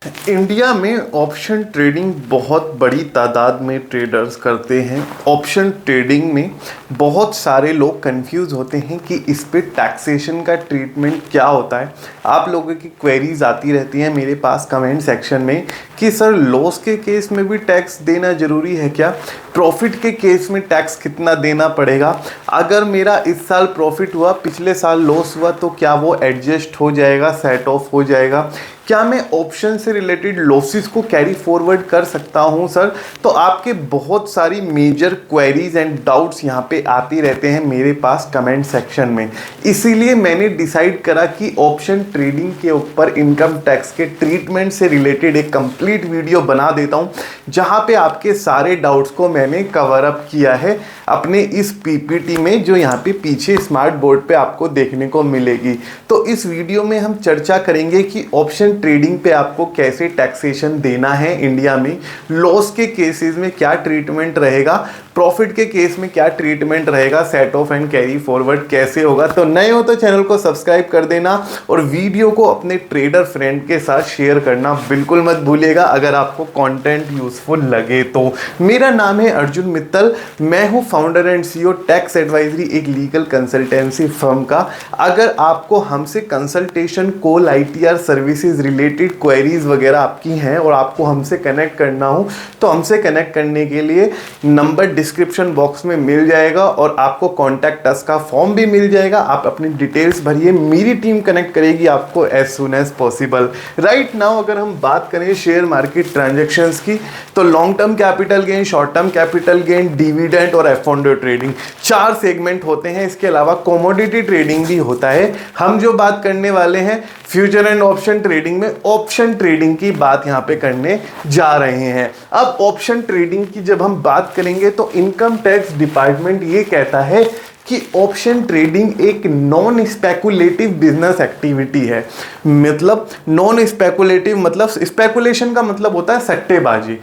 India में option trading बहुत बड़ी तादाद में ट्रेडर्स करते हैं। ऑप्शन ट्रेडिंग में बहुत सारे लोग कंफ्यूज होते हैं कि इस पे टैक्सेशन का ट्रीटमेंट क्या होता है। आप लोगों की क्वेरीज आती रहती हैं मेरे पास कमेंट सेक्शन में कि सर लॉस के केस में भी टैक्स देना ज़रूरी है क्या, प्रॉफिट के केस में टैक्स कितना देना पड़ेगा, अगर मेरा इस साल प्रॉफिट हुआ पिछले साल लॉस हुआ तो क्या वो एडजस्ट हो जाएगा, सेट ऑफ हो जाएगा, क्या मैं ऑप्शन से रिलेटेड लॉसेस को कैरी फॉरवर्ड कर सकता हूं सर। तो आपके बहुत सारी मेजर क्वेरीज एंड डाउट्स यहां पे आती रहते हैं मेरे पास कमेंट सेक्शन में। इसीलिए मैंने डिसाइड करा कि ऑप्शन ट्रेडिंग के ऊपर इनकम टैक्स के ट्रीटमेंट से रिलेटेड एक कंप्लीट वीडियो बना देता हूं, जहां पे आपके सारे डाउट्स को मैंने कवर अप किया है अपने इस पीपीटी में, जो यहाँ पे पीछे स्मार्ट बोर्ड पे आपको देखने को मिलेगी। तो इस वीडियो में हम चर्चा करेंगे कि ऑप्शन ट्रेडिंग पे आपको कैसे टैक्सेशन देना है इंडिया में, लॉस के केसेस में क्या ट्रीटमेंट रहेगा, प्रॉफिट के केस में क्या ट्रीटमेंट रहेगा, set of and carry forward कैसे होगा। तो नए हो तो चैनल को सब्सक्राइब कर देना और वीडियो को अपने ट्रेडर फ्रेंड के साथ शेयर करना बिल्कुल मत भूलिएगा अगर आपको कंटेंट यूजफुल लगे तो। मेरा नाम है अर्जुन मित्तल, मैं हूं founder and CEO tax advisory, एक लीगल कंसल्टेंसी फर्म का। अगर आपको हमसे consultation, call, ITR services related queries वगैरह आपकी हैं और आपको हमसे कनेक्ट करना हो तो हमसे कनेक्ट करने के लिए नंबर डिस्क्रिप्शन बॉक्स में मिल जाएगा और आपको कॉन्टैक्ट अस का फॉर्म भी मिल जाएगा। आप अपनी डिटेल्स भरिए, मेरी टीम कनेक्ट करेगी आपको as soon as possible. Right now अगर हम बात करें शेयर मार्केट ट्रांजैक्शंस की तो long term capital gain, short term capital gain, dividend और एफ&ओ ट्रेडिंग, 4 सेगमेंट होते हैं। इसके अलावा कमोडिटी ट्रेडिंग भी होता है। हम जो बात करने वाले हैं फ्यूचर एंड ऑप्शन ट्रेडिंग में, ऑप्शन ट्रेडिंग की बात यहां पे करने जा रहे हैं। अब ऑप्शन ट्रेडिंग की जब हम बात करेंगे तो इनकम टैक्स डिपार्टमेंट ये कहता है कि ऑप्शन ट्रेडिंग एक नॉन स्पेकुलेटिव बिजनेस एक्टिविटी है। मतलब नॉन स्पेकुलेटिव मतलब स्पेकुलेशन का मतलब होता है सट्टेबाजी,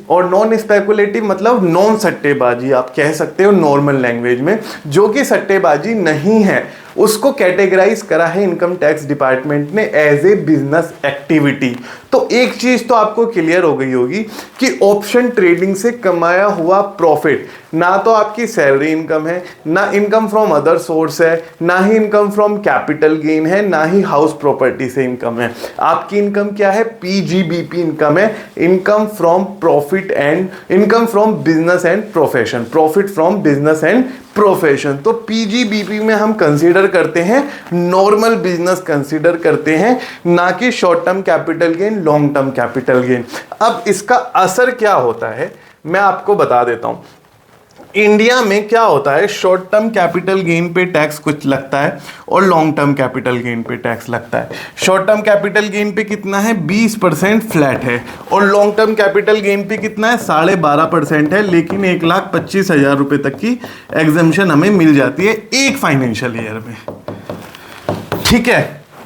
और नॉन स्पेकुलेटिव मतलब नॉन सट्टेबाजी आप कह सकते हो नॉर्मल लैंग्वेज में, जो कि सट्टेबाजी नहीं है, उसको कैटेगराइज करा है इनकम टैक्स डिपार्टमेंट ने एज ए बिजनेस एक्टिविटी। तो एक चीज तो आपको क्लियर हो गई होगी कि ऑप्शन ट्रेडिंग से कमाया हुआ प्रॉफिट ना तो आपकी सैलरी इनकम है, ना इनकम फ्रॉम अदर सोर्स है, ना ही इनकम फ्रॉम कैपिटल गेन है, ना ही हाउस प्रॉपर्टी से इनकम है। आपकी इनकम क्या है? पीजीबीपी इनकम है, income from profit and income from business and profession, profit from business and profession. तो पीजीबीपी में हम कंसीडर करते हैं नॉर्मल बिजनेस कंसीडर करते हैं, ना कि short term capital gain, long term capital gain. अब इसका असर क्या होता है मैं आपको बता देता हूं। इंडिया में क्या होता है, शॉर्ट टर्म कैपिटल गेन पे टैक्स कुछ लगता है और लॉन्ग टर्म कैपिटल गेन पे टैक्स लगता है। शॉर्ट टर्म कैपिटल गेन पे कितना है? 20% फ्लैट है, और लॉन्ग टर्म कैपिटल गेन पे कितना है? 12.5% है, लेकिन 1,25,000 रुपए तक की एग्जम्पशन हमें मिल जाती है एक फाइनेंशियल ईयर में। ठीक है,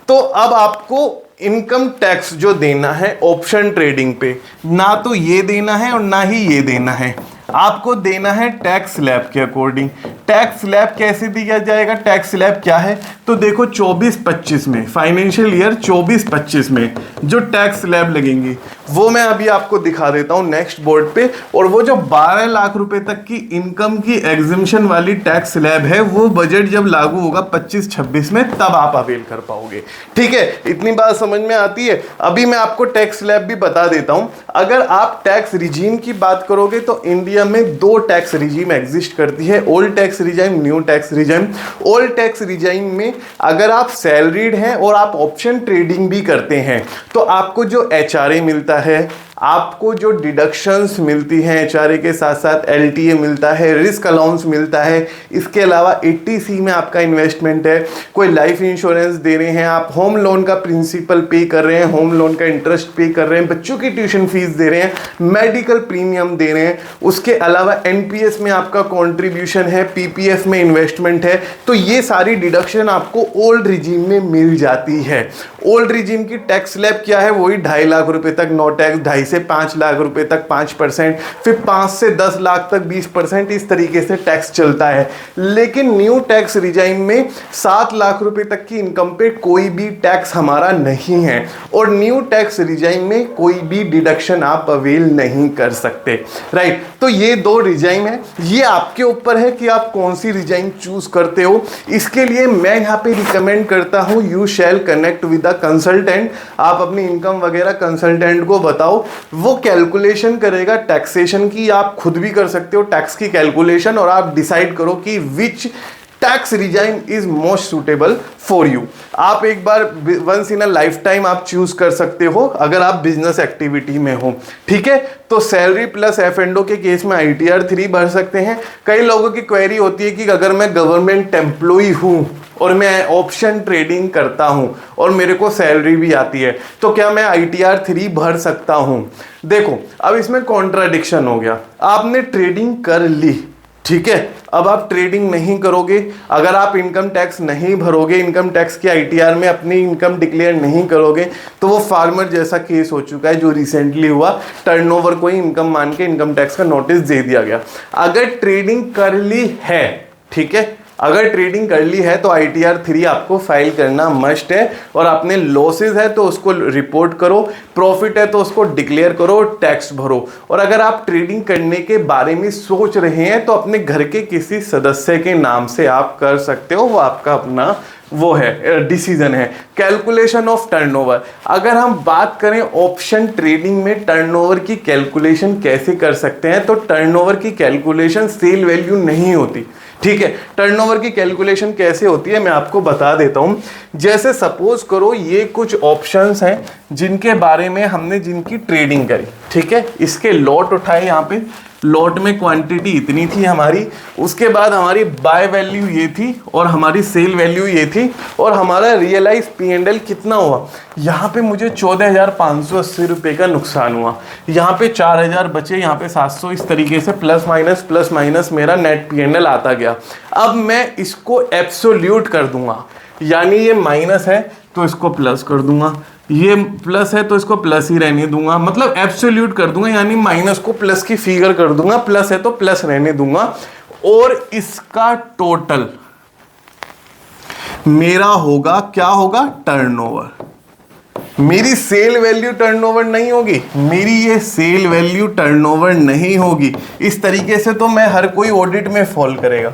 तो अब आपको इनकम टैक्स जो देना है ऑप्शन ट्रेडिंग पे, ना तो ये देना है और ना ही ये देना है, आपको देना है टैक्स स्लैब के अकॉर्डिंग। टैक्स स्लैब कैसे दिया जाएगा? टैक्स स्लैब क्या है तो देखो 24-25 में, फाइनेंशियल ईयर 24-25 में जो टैक्स स्लैब लगेंगी वो मैं अभी आपको दिखा देता हूं नेक्स्ट बोर्ड पे। और वो जो 12 लाख रुपए तक की इनकम की एग्जिम्पशन वाली टैक्स स्लैब है वो बजट जब लागू होगा 25-26 में तब आप अवेल कर पाओगे। ठीक है, इतनी बात समझ में आती है। अभी मैं आपको टैक्स स्लैब भी बता देता हूं। अगर आप टैक्स रिजीम की बात करोगे तो इंडिया में 2 टैक्स रिजीम एग्जिस्ट करती है, old tax regime, new tax regime. Old tax regime में अगर आप सैलरीड हैं और आप ऑप्शन ट्रेडिंग भी करते हैं तो आपको जो एचआरए मिलता है, आपको जो डिडक्शंस मिलती हैं एचआरए के साथ साथ एलटीए मिलता है, रिस्क अलाउंस मिलता है, इसके अलावा 80C में आपका इन्वेस्टमेंट है, कोई लाइफ इंश्योरेंस दे रहे हैं आप, होम लोन का प्रिंसिपल पे कर रहे हैं, होम लोन का इंटरेस्ट पे कर रहे हैं, बच्चों की ट्यूशन फीस दे रहे हैं, मेडिकल प्रीमियम दे रहे हैं, उसके अलावा एनपीएस में आपका कॉन्ट्रीब्यूशन है, पीपीएफ में इन्वेस्टमेंट है, तो ये सारी डिडक्शन आपको ओल्ड रिजीम में मिल जाती है। ओल्ड रिजीम की टैक्स स्लैब क्या है, वही 2.5 लाख रुपए तक नो टैक्स, 2.5 से 5 लाख रुपए तक 5%, फिर 5 से 10 लाख तक 20%, इस तरीके से टैक्स चलता है। लेकिन न्यू टैक्स रिजाइम में 7 लाख रुपए तक की इनकम पे कोई भी टैक्स हमारा नहीं है, और न्यू टैक्स रिजाइम में कोई भी डिडक्शन आप अवेल नहीं कर सकते, राइट। तो ये दो रिजाइम है, ये आपके ऊपर है कि आप कौन सी रिजाइम चूज करते हो। इसके लिए मैं यहाँ पे रिकमेंड करता हूँ you shall connect with a consultant. आप अपनी इनकम वगैरह कंसल्टेंट को बताओ, वो कैलकुलेशन करेगा टैक्सेशन की, आप खुद भी कर सकते हो टैक्स की कैलकुलेशन, और आप डिसाइड करो कि which tax regime is most suitable for you. आप एक बार once in a lifetime आप चूज कर सकते हो अगर आप बिजनेस एक्टिविटी में हो, ठीक है। तो सैलरी प्लस F&O के केस में ITR 3 भर सकते हैं। कई लोगों की क्वेरी होती है कि अगर मैं गवर्नमेंट एम्प्लॉय हूं और मैं ऑप्शन ट्रेडिंग करता हूं और मेरे को सैलरी भी आती है, तो क्या मैं ITR 3 भर सकता हूं। देखो अब इसमें कॉन्ट्राडिक्शन हो गया, आपने ट्रेडिंग कर ली, ठीक है, अब आप ट्रेडिंग नहीं करोगे, अगर आप इनकम टैक्स नहीं भरोगे, इनकम टैक्स की ITR में अपनी इनकम डिक्लेयर नहीं करोगे, तो वो फार्मर जैसा केस हो चुका है जो रिसेंटली हुआ, टर्नओवर को ही इनकम मान के इनकम टैक्स का नोटिस दे दिया गया। अगर ट्रेडिंग कर ली है, ठीक है, अगर ट्रेडिंग कर ली है तो ITR 3 आपको फाइल करना मस्ट है, और आपने लॉसेज है तो उसको रिपोर्ट करो, प्रॉफिट है तो उसको डिक्लेयर करो, टैक्स भरो। और अगर आप ट्रेडिंग करने के बारे में सोच रहे हैं तो अपने घर के किसी सदस्य के नाम से आप कर सकते हो, वो आपका अपना वो है डिसीजन है। कैलकुलेशन ऑफ टर्नओवर, अगर हम बात करें ऑप्शन ट्रेडिंग में टर्नओवर की कैलकुलेशन कैसे कर सकते हैं, तो टर्नओवर की कैलकुलेशन सेल वैल्यू नहीं होती, ठीक है। टर्नओवर की कैलकुलेशन कैसे होती है मैं आपको बता देता हूं। जैसे सपोज करो ये कुछ ऑप्शंस हैं जिनके बारे में हमने जिनकी ट्रेडिंग करी, ठीक है, इसके लॉट उठाए, यहाँ पे लॉट में क्वांटिटी इतनी थी हमारी, उसके बाद हमारी बाय वैल्यू ये थी और हमारी सेल वैल्यू ये थी, और हमारा रियलाइज P&L कितना हुआ, यहाँ पे मुझे 14,580 रुपये का नुकसान हुआ, यहाँ पे 4,000 बचे, यहाँ पे 700, इस तरीके से प्लस माइनस मेरा नेट P&L आता गया। अब मैं इसको एब्सोल्यूट कर दूंगा, यानी ये माइनस है तो इसको प्लस कर दूंगा, ये प्लस है तो इसको प्लस ही रहने दूंगा, मतलब एब्सोल्यूट कर दूंगा, यानी माइनस को प्लस की फिगर कर दूंगा, प्लस है तो प्लस रहने दूंगा, और इसका टोटल मेरा होगा, क्या होगा, टर्नओवर। मेरी सेल वैल्यू टर्नओवर नहीं होगी, मेरी ये सेल वैल्यू टर्नओवर नहीं होगी। इस तरीके से तो मैं हर कोई ऑडिट में फॉल करेगा,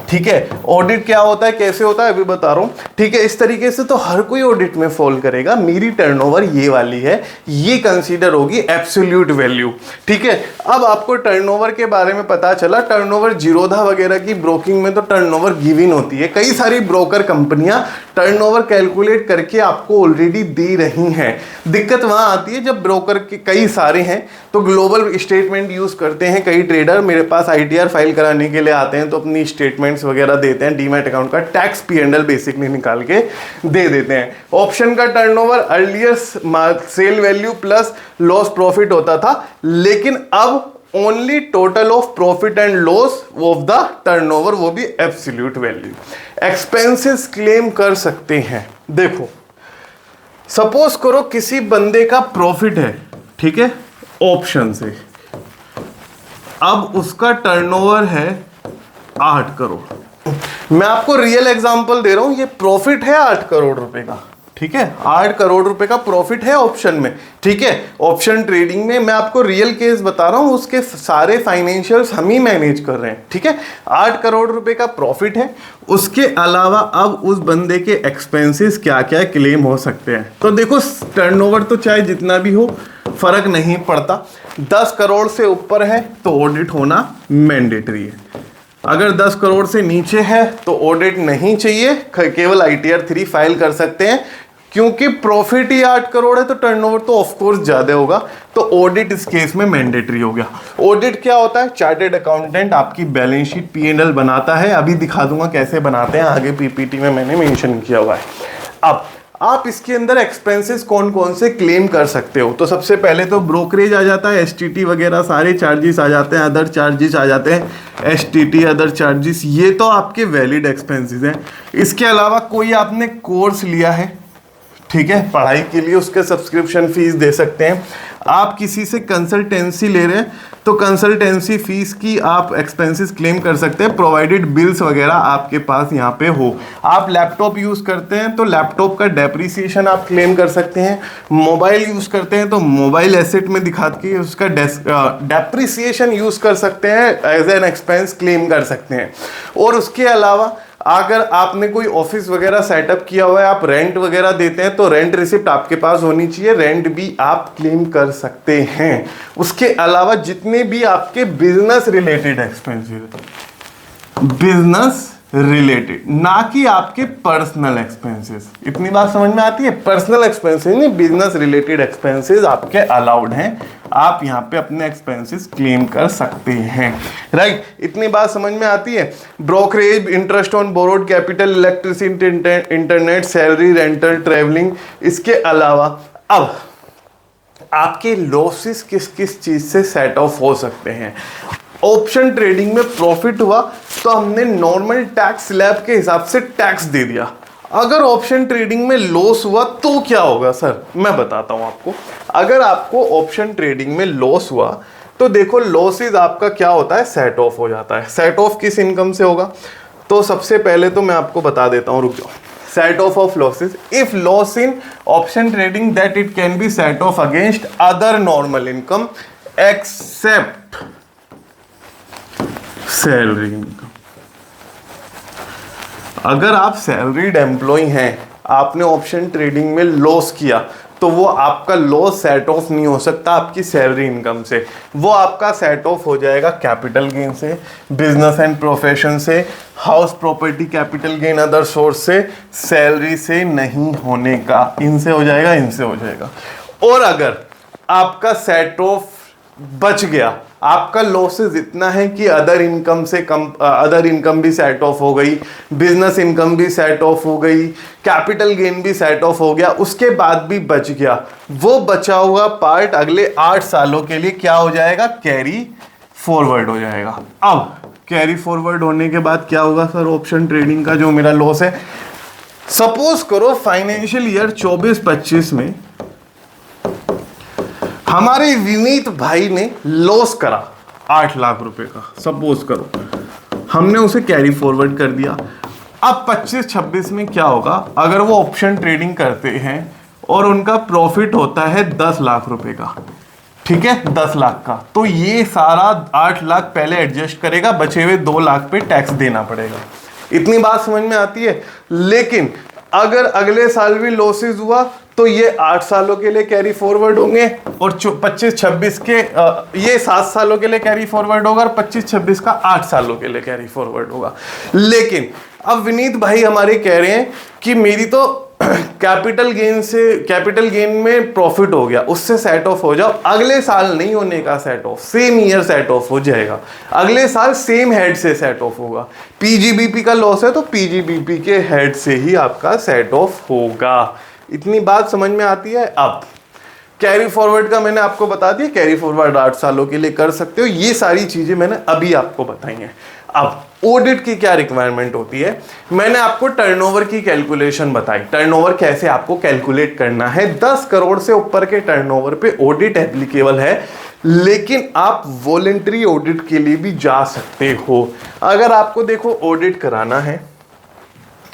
ठीक है। ऑडिट क्या होता है, कैसे होता है, अभी बता रहा हूं, ठीक है। इस तरीके से तो हर कोई ऑडिट में फॉल करेगा। मेरी टर्नओवर ये वाली है, ये कंसीडर होगी एब्सोल्यूट वैल्यू, ठीक है। अब आपको टर्नओवर के बारे में पता चला, टर्नओवर जीरोधा वगैरह की ब्रोकिंग में तो टर्नओवर गिवन होती है, कई सारी ब्रोकर कंपनियां टर्नओवर कैलकुलेट करके आपको ऑलरेडी दे रही हैं। दिक्कत वहां आती है जब ब्रोकर के कई सारे हैं तो ग्लोबल स्टेटमेंट यूज करते हैं कई ट्रेडर, मेरे पास ITR फाइल कराने के लिए आते हैं तो अपनी स्टेटमेंट्स वगैरह देते हैं, डीमैट अकाउंट का टैक्स P&L बेसिकली निकाल के दे देते हैं। ऑप्शन का turnover earlier sale value plus loss profit होता था, लेकिन अब only total of profit and loss of the turnover, वो भी एब्सोल्यूट वैल्यू। एक्सपेंसेस क्लेम कर सकते हैं। देखो सपोज करो किसी बंदे का प्रॉफिट है, ठीक है, ऑप्शन से, अब उसका टर्नओवर है 8 करोड़। मैं आपको रियल एग्जांपल दे रहा हूं, ये प्रॉफिट है 8 करोड़ रुपए का, ठीक है, 8 करोड़ रुपए का प्रॉफिट है ऑप्शन में, ठीक है। ऑप्शन ट्रेडिंग में मैं आपको रियल केस बता रहा हूं, उसके सारे फाइनेंशियल्स हम ही मैनेज कर रहे हैं, ठीक है। 8 करोड़ रुपए का प्रॉफिट है, उसके अलावा अब उस बंदे के एक्सपेंसेस क्या क्या क्लेम हो सकते हैं। तो देखो टर्नओवर तो चाहे जितना भी हो फर्क नहीं पड़ता, 10 करोड़ से ऊपर है तो ऑडिट होना मैंडेटरी है, अगर 10 करोड़ से नीचे है तो ऑडिट नहीं चाहिए, केवल ITR 3 फाइल कर सकते हैं, क्योंकि प्रॉफिट ही 8 करोड़ है तो टर्नओवर तो ऑफ कोर्स ज्यादा होगा, तो ऑडिट इस केस में मैंडेटरी हो गया। ऑडिट क्या होता है, चार्टेड अकाउंटेंट आपकी बैलेंस शीट P&L बनाता है, अभी दिखा दूंगा कैसे बनाते हैं, आगे PPT में मैंने मेंशन किया हुआ है। अब आप इसके अंदर एक्सपेंसेस कौन कौन से क्लेम कर सकते हो, तो सबसे पहले तो ब्रोकरेज आ जाता है, STT वगैरह सारे चार्जेस आ जाते हैं, अदर चार्जेस आ जाते हैं, STT अदर चार्जेस, ये तो आपके वैलिड एक्सपेंसेस हैं। इसके अलावा कोई आपने कोर्स लिया है, ठीक है, पढ़ाई के लिए उसके सब्सक्रिप्शन फीस दे सकते हैं। आप किसी से कंसल्टेंसी ले रहे हैं तो कंसल्टेंसी फीस की आप एक्सपेंसेस क्लेम कर सकते हैं, प्रोवाइडेड बिल्स वगैरह आपके पास यहाँ पे हो। आप लैपटॉप यूज करते हैं तो लैपटॉप का डेप्रिसिएशन आप क्लेम कर सकते हैं। मोबाइल यूज करते हैं तो मोबाइल एसेट में दिखा के उसका डेप्रिसिएशन यूज कर सकते हैं, एज एन एक्सपेंस क्लेम कर सकते हैं। और उसके अलावा अगर आपने कोई ऑफिस वगैरह सेटअप किया हुआ है, आप रेंट वगैरह देते हैं तो रेंट रिसिप्ट आपके पास होनी चाहिए, रेंट भी आप क्लेम कर सकते हैं। उसके अलावा जितने भी आपके business related expenses, business related, ना कि आपके पर्सनल एक्सपेंसेस, इतनी बात समझ में आती है? पर्सनल एक्सपेंसेस नहीं, बिजनेस रिलेटेड एक्सपेंसेस आपके अलाउड हैं, आप यहाँ पे अपने एक्सपेंसेस क्लेम कर सकते हैं, राइट? इतनी बात समझ में आती है? Brokerage, interest on borrowed capital, electricity, internet, salary, rental, travelling. इसके अलावा अब आपके लॉसेस किस किस चीज से सेट ऑफ हो सकते हैं? ऑप्शन ट्रेडिंग में प्रॉफिट हुआ तो हमने नॉर्मल टैक्स स्लैब के हिसाब से टैक्स दे दिया। अगर ऑप्शन ट्रेडिंग में लॉस हुआ तो क्या होगा सर? मैं बताता हूं आपको। अगर आपको ऑप्शन ट्रेडिंग में लॉस हुआ तो देखो लॉसेस आपका क्या होता है, सेट ऑफ हो जाता है। सेट ऑफ किस इनकम से होगा? तो सबसे पहले तो मैं आपको बता देता हूं, रुक जाओ। Set off off losses, if loss in option trading that it can be set off against other normal income except salary income. अगर आप सैलरीड एम्प्लॉय हैं, आपने ऑप्शन ट्रेडिंग में लॉस किया तो वो आपका लॉस सेट ऑफ नहीं हो सकता आपकी सैलरी इनकम से, वो आपका सेट ऑफ हो जाएगा कैपिटल गेन से, बिजनेस एंड प्रोफेशन से, house property capital gain other source से, सैलरी से नहीं होने का, इनसे हो जाएगा, इनसे हो जाएगा। और अगर आपका सेट ऑफ बच गया, आपका लॉसेस इतना है कि अदर इनकम से कम, अदर इनकम भी सेट ऑफ हो गई, बिजनेस इनकम भी सेट ऑफ हो गई, कैपिटल गेन भी सेट ऑफ हो गया, उसके बाद भी बच गया, वो बचा हुआ पार्ट अगले 8 सालों के लिए क्या हो जाएगा? कैरी फॉरवर्ड हो जाएगा। अब कैरी फॉरवर्ड होने के बाद क्या होगा सर? ऑप्शन ट्रेडिंग का जो मेरा लॉस है, सपोज करो फाइनेंशियल ईयर 24-25 में हमारे विनीत भाई ने लॉस करा 8 लाख रुपए का, सपोज करो, हमने उसे कैरी फॉरवर्ड कर दिया। अब 25-26 में क्या होगा? अगर वो ऑप्शन ट्रेडिंग करते हैं और उनका प्रॉफिट होता है 10 लाख रुपए का, ठीक है, 10 लाख का, तो ये सारा 8 लाख पहले एडजस्ट करेगा, बचे हुए 2 लाख पे टैक्स देना पड़ेगा। इतनी बात समझ में आती है? लेकिन अगर अगले साल भी लॉसेस हुआ तो ये 8 सालों के लिए कैरी फॉरवर्ड होंगे और 25-26 के ये 7 सालों के लिए कैरी फॉरवर्ड होगा और 25-26 का 8 सालों के लिए कैरी फॉरवर्ड होगा। लेकिन अब विनीत भाई हमारे कह रहे हैं कि मेरी तो कैपिटल गेन में प्रॉफिट हो गया, उससे सेट ऑफ हो जाओ, अगले साल नहीं होने का set of, same year set of हो जाएगा, अगले साल सेम हेड से सेट ऑफ होगा। पीजीबीपी का लॉस है तो पीजीबीपी के हेड से ही आपका सेट ऑफ होगा। इतनी बात समझ में आती है? अब कैरी फॉरवर्ड का मैंने आपको बता दिया, कैरी फॉरवर्ड 8 सालों के लिए कर सकते हो, ये सारी चीजें मैंने अभी आपको बताई हैं। अब ऑडिट की क्या रिक्वायरमेंट होती है? मैंने आपको टर्नओवर की कैलकुलेशन बताई, टर्नओवर कैसे आपको कैलकुलेट करना है। 10 करोड़ से ऊपर के टर्नओवर पे ऑडिट एप्लीकेबल है, लेकिन आप वॉलंटरी ऑडिट के लिए भी जा सकते हो। अगर आपको देखो ऑडिट कराना है,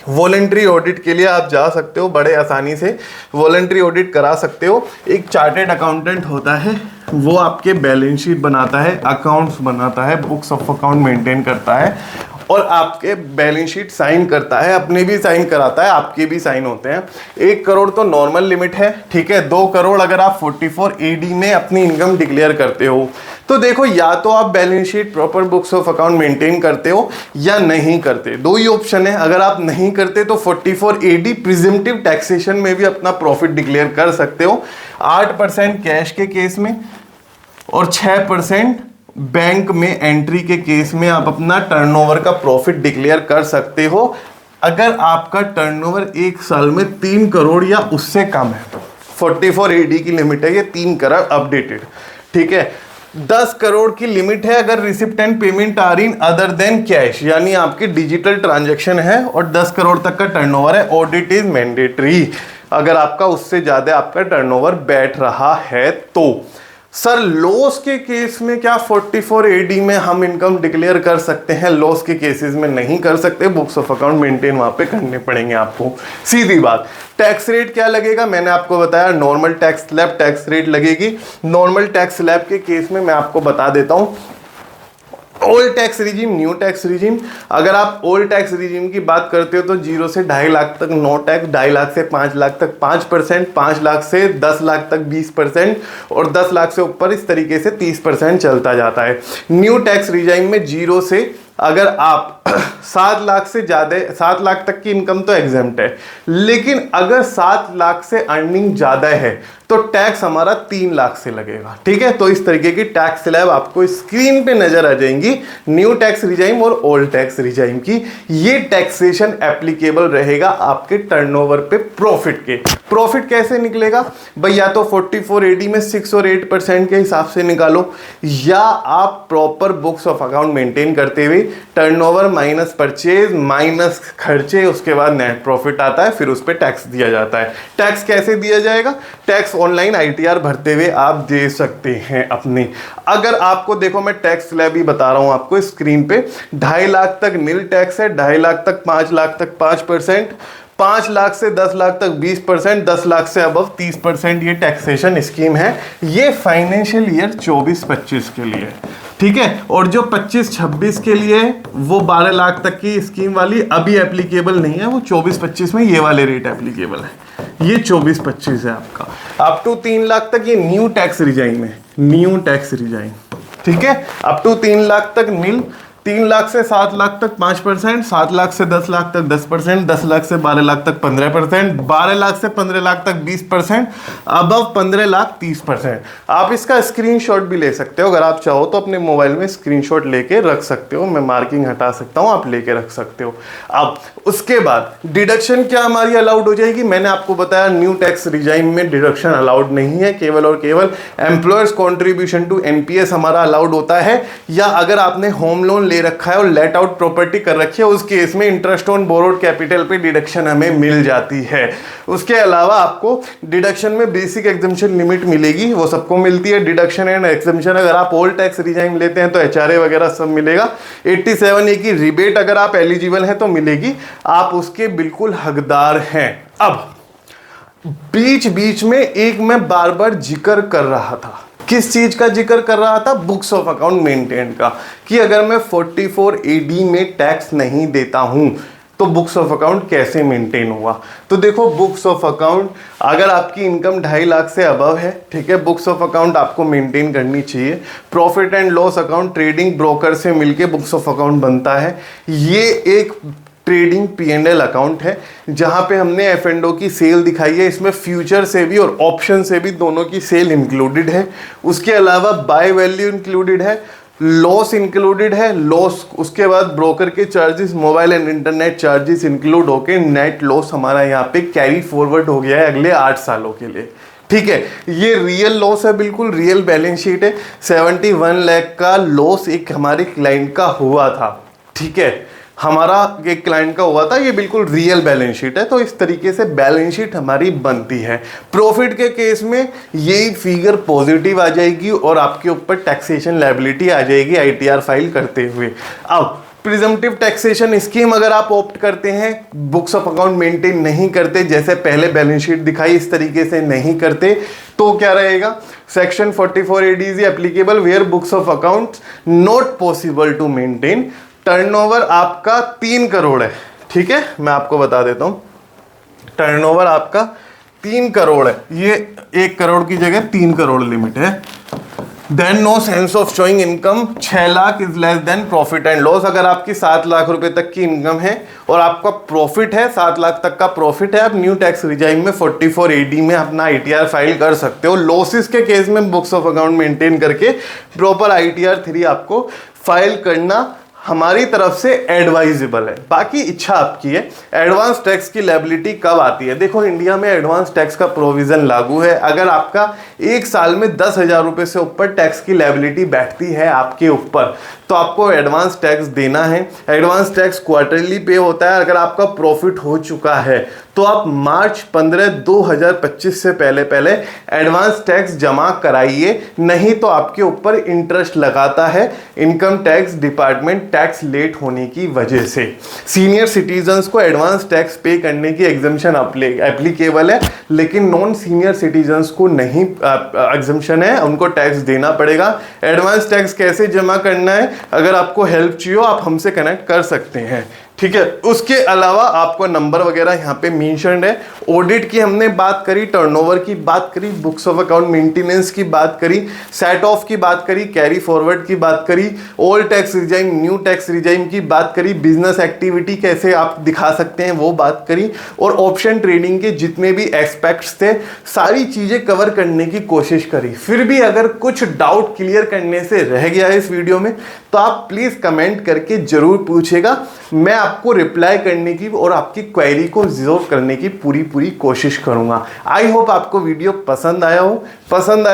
वॉलंटरी ऑडिट के लिए आप जा सकते हो, बड़े आसानी से वॉलंटरी ऑडिट करा सकते हो। एक चार्टेड अकाउंटेंट होता है, वो आपके बैलेंस शीट बनाता है, अकाउंट्स बनाता है, बुक्स ऑफ अकाउंट मेंटेन करता है और आपके बैलेंस शीट साइन करता है, अपने भी साइन कराता है, आपके भी साइन होते हैं। 1 करोड़ तो नॉर्मल लिमिट है, ठीक है। 2 करोड़ अगर आप 44 AD में अपनी इनकम डिक्लेयर करते हो तो देखो, या तो आप balance sheet proper books of account maintain करते हो या नहीं करते, 2 ही ऑप्शन है। अगर आप नहीं करते तो 44 AD प्रिजम्पटिव टैक्सेशन में भी अपना प्रॉफिट डिक्लेयर कर सकते हो, 8% कैश के केस में और 6% बैंक में एंट्री के केस में आप अपना टर्नओवर का प्रॉफिट डिक्लेयर कर सकते हो। अगर आपका टर्नओवर 1 साल में 3 करोड़ या उससे कम है, 44 AD की लिमिट है ये 3 करोड़ अपडेटेड, ठीक है। 10 करोड़ की लिमिट है अगर receipt and payment are in other than cash, यानी आपकी डिजिटल ट्रांजैक्शन है और 10 करोड़ तक का टर्नओवर है, ऑडिट इज मैंडेटरी। अगर आपका उससे ज़्यादा आपका टर्नओवर बैठ रहा है तो। सर लॉस के केस में क्या 44 एडी में हम इनकम डिक्लेयर कर सकते हैं? लॉस के केसेस में नहीं कर सकते, बुक्स ऑफ अकाउंट मेंटेन वहां पे करने पड़ेंगे आपको, सीधी बात। टैक्स रेट क्या लगेगा? मैंने आपको बताया normal tax slab tax rate लगेगी। नॉर्मल टैक्स स्लैब के केस में मैं आपको बता देता हूं, old tax regime, new tax regime. अगर आप ओल्ड टैक्स रिजीम की बात करते हो तो 0 से 2.5 लाख तक नो टैक्स, 2.5 लाख से 5 लाख तक 5%, 5 लाख से 10 लाख तक 20% और 10 लाख से ऊपर इस तरीके से 30% चलता जाता है। न्यू टैक्स रिजीम में 0 से अगर आप 7 लाख से ज़्यादा, 7 लाख तक की इनकम तो एग्जेम्प्ट है, लेकिन अगर 7 लाख से अर्निंग ज़्यादा है तो टैक्स हमारा 3 लाख से लगेगा। ठीक है, तो इस तरीके की टैक्स स्लैब आपको स्क्रीन पे नजर आ जाएंगी, न्यू टैक्स रिजाइम और ओल्ड टैक्स रिजाइम की। ये टैक्सेशन एप्लीकेबल रहेगा आपके टर्नओवर पे प्रॉफिट के। प्रॉफिट कैसे निकलेगा भाई? या तो 44 एडी में 6 और 8% के हिसाब से निकालो, या आप proper books of account maintain करते हुए टर्नओवर माइनस परचेज माइनस खर्चे, उसके बाद नेट प्रॉफिट आता है, फिर उस पर टैक्स दिया जाता है। टैक्स कैसे दिया जाएगा? टैक्स ऑनलाइन आईटीआर भरते हुए आप दे सकते हैं अपने। अगर आपको देखो मैं टैक्स स्लैब ही बता रहा हूं आपको स्क्रीन पे, 2.5 लाख तक नील टैक्स है, 2.5 लाख तक 5 लाख तक 5%, 5 लाख से 10 लाख तक 20%, 10 लाख से अबव 30% ये टैक्सेशन स्कीम है। ये फाइनेंशियल ईयर 24-25 के लिए, ठीक है। और जो 25-26 के लिए वो 12 लाख तक की स्कीम वाली अभी एप्लीकेबल नहीं है, वो 24-25 में ये वाले रेट एप्लीकेबल है। ये 24-25 है आपका। अप टू 3 लाख तक ये न्यू टैक्स रिजाइन है, न्यू टैक्स रिजाइन, ठीक है। अप टू 3 लाख तक नील, 3 लाख से 7 लाख तक 5%, 7 लाख से 10 लाख तक 10%, 10 लाख से 12 लाख तक 15%, 12 लाख से 15 लाख तक 20%, अबव 15 लाख 30%। आप इसका स्क्रीनशॉट भी ले सकते हो, अगर आप चाहो तो अपने मोबाइल में स्क्रीनशॉट लेके रख सकते हो, मैं मार्किंग हटा सकता हूं, आप लेके रख सकते हो। अब उसके बाद डिडक्शन क्या हमारी अलाउड हो जाएगी? मैंने आपको बताया न्यू टैक्स रिजाइम में डिडक्शन अलाउड नहीं है, केवल और केवल एम्प्लॉयर्स कॉन्ट्रीब्यूशन टू एनपीएस हमारा अलाउड होता है, या अगर आपने होम लोन ले रखा है और लेट आउट प्रॉपर्टी कर रखी है उस केस में इंटरेस्ट ऑन बोरोड कैपिटल पे डिडक्शन हमें मिल जाती है। उसके अलावा आपको डिडक्शन में बेसिक एग्जम्पशन लिमिट मिलेगी, वो सबको मिलती है। डिडक्शन एंड एग्जम्पशन अगर आप ओल्ड टैक्स रिजाइम लेते हैं तो एचआरए वगैरह सब मिलेगा। 87A की रिबेट अगर आप एलिजिबल हैं तो मिलेगी, आप उसके बिल्कुल हकदार हैं। अब बीच बीच में एक मैं बार बार जिक्र कर रहा था, किस चीज का जिक्र कर रहा था? बुक्स ऑफ अकाउंट मेंटेन का, कि अगर मैं 44 एडी में टैक्स नहीं देता हूं तो बुक्स ऑफ अकाउंट कैसे मेंटेन हुआ? तो देखो बुक्स ऑफ अकाउंट, अगर आपकी इनकम 2.5 लाख से अबव है, ठीक है, बुक्स ऑफ अकाउंट आपको मेंटेन करनी चाहिए। Profit and loss account trading broker से मिलके बुक्स ऑफ अकाउंट बनता है। ये एक ट्रेडिंग P&L अकाउंट है जहां पे हमने F&O की सेल दिखाई है, इसमें फ्यूचर से भी और ऑप्शन से भी दोनों की सेल इंक्लूडेड है। उसके अलावा बाय वैल्यू इंक्लूडेड है, लॉस इंक्लूडेड है, लॉस उसके बाद ब्रोकर के charges, mobile and internet charges include होके नेट लॉस हमारा यहाँ पे कैरी फॉरवर्ड हो गया है अगले 8 सालों के लिए, ठीक है। ये रियल लॉस है, बिल्कुल रियल बैलेंस शीट है। 71 लाख का लॉस एक हमारे क्लाइंट का हुआ था, ठीक है, हमारा एक क्लाइंट का हुआ था, ये बिल्कुल रियल बैलेंस शीट है। तो इस तरीके से बैलेंस शीट हमारी बनती है। प्रॉफिट के केस में ये फिगर पॉजिटिव आ जाएगी और आपके ऊपर टैक्सेशन लायबिलिटी आ जाएगी आईटीआर फाइल करते हुए। अब प्रिजम्पटिव टैक्सेशन स्कीम अगर आप ऑप्ट करते हैं, बुक्स ऑफ अकाउंट मेंटेन नहीं करते, जैसे पहले बैलेंस शीट दिखाई इस तरीके से नहीं करते, तो क्या रहेगा? Section 44 AD is applicable where books of account not possible to maintain. Turnover आपका 3 करोड़ है, ठीक है, मैं आपको बता देता हूं, टर्नओवर आपका 3 करोड़ है, ये 1 करोड़ की जगह 3 करोड़ लिमिट है। Then no sense of showing income, 6 lakh is less than profit and loss. अगर आपकी 7 लाख रुपए तक की इनकम है और आपका प्रॉफिट है 7 लाख तक का प्रॉफिट है, आप न्यू टैक्स रिजाइम में 44 एडी में अपना आईटीआर फाइल कर सकते हो। लॉसेस के केस में बुक्स ऑफ अकाउंट मेंटेन करके प्रॉपर आईटीआर 3 आपको फाइल करना हमारी तरफ से एडवाइजेबल है, बाकी इच्छा आपकी है। एडवांस टैक्स की लायबिलिटी कब आती है? देखो इंडिया में एडवांस टैक्स का प्रोविजन लागू है। अगर आपका 1 साल में 10,000 रुपए से ऊपर टैक्स की लायबिलिटी बैठती है आपके ऊपर, तो आपको एडवांस टैक्स देना है। एडवांस टैक्स क्वार्टरली पे होता है। अगर आपका प्रॉफिट हो चुका है तो आप मार्च 15 2025 से पहले पहले एडवांस टैक्स जमा कराइए, नहीं तो आपके ऊपर इंटरेस्ट लगाता है income tax department tax late होने की वजह से। सीनियर सिटीजन्स को एडवांस टैक्स पे करने की एग्जम्पशन एप्लीकेबल है, लेकिन नॉन सीनियर सिटीजन्स को नहीं एग्जम्पशन है, उनको टैक्स देना पड़ेगा। एडवांस टैक्स कैसे जमा करना है, अगर आपको हेल्प चाहिए आप हमसे कनेक्ट कर सकते हैं, ठीक है। उसके अलावा आपको नंबर वगैरह यहाँ पे मेंशन्ड है। ऑडिट की हमने बात करी, टर्नओवर की बात करी, बुक्स ऑफ अकाउंट मेंटेनेंस की बात करी, सेट ऑफ की बात करी, कैरी फॉरवर्ड की बात करी, old tax regime new tax regime की बात करी, बिजनेस एक्टिविटी कैसे आप दिखा सकते हैं वो बात करी, और ऑप्शन ट्रेडिंग के जितने भी एस्पेक्ट्स थे सारी चीजें कवर करने की कोशिश करी। फिर भी अगर कुछ डाउट क्लियर करने से रह गया है इस वीडियो में तो आप प्लीज कमेंट करके जरूर पूछेगा, मैं आपको रिप्लाई करने की और आपकी क्वेरी को रिजॉल्व करने की पूरी कोशिश करूंगा। आई होप आपको वीडियो पसंद आया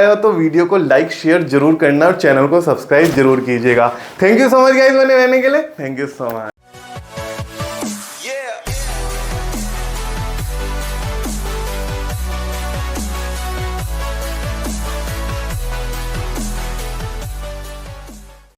हो तो वीडियो को लाइक शेयर जरूर करना और चैनल को सब्सक्राइब जरूर कीजिएगा। Thank you so much guys बने रहने के लिए। Thank you so much.